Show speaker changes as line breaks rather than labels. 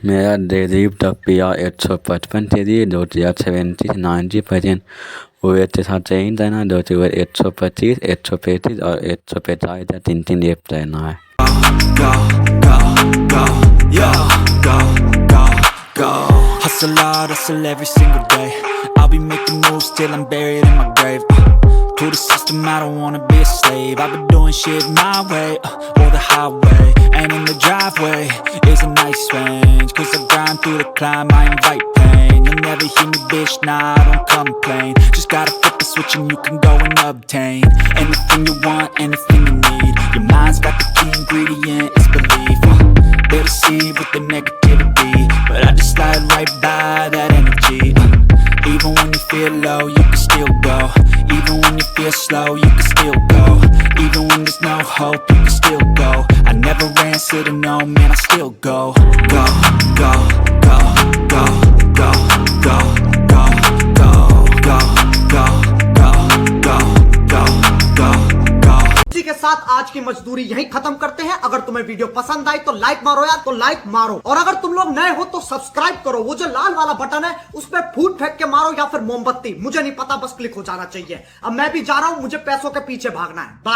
मेरा deadlift PR 155 kg, 70 से 90%। Wait के साथ चेंज रहना है, 2 वेट 125, 135 और 145 या 3 रेप रहना है।
Hustle hard, hustle every single day. I'll be making moves till I'm buried in my grave. To the system, I don't wanna be a slave. I've been doing shit my way, or the highway. And in the driveway is a nice range. Cause I grind through the climb, I invite pain. You'll never hear me, bitch, nah, I don't complain. Just gotta flip the switch and you can go and obtain anything you want, anything you need. Your mind's got the key ingredient, it's belief. They'll deceive with the negativity, but I just slide right by that energy. Even when you feel low, you can still go. Even when you feel slow, you can still go. Even when there's no hope, you can still go. I never answer to no, man, I still go. Go, go, go, go, go, go, go, go, go, go, go, go, go, go.
इसी के साथ आज की मजदूरी यहीं खत्म करते हैं। अगर तुम्हें वीडियो पसंद आई तो लाइक मारो यार, तो लाइक मारो। और अगर तुम लोग नए हो तो सब्सक्राइब करो। वो जो लाल वाला बटन है उस पर फूट फेंक के मारो या फिर मोमबत्ती, मुझे नहीं पता, बस क्लिक हो जाना चाहिए। अब मैं भी जा रहा हूं, मुझे पैसों के पीछे भागना है। बाय।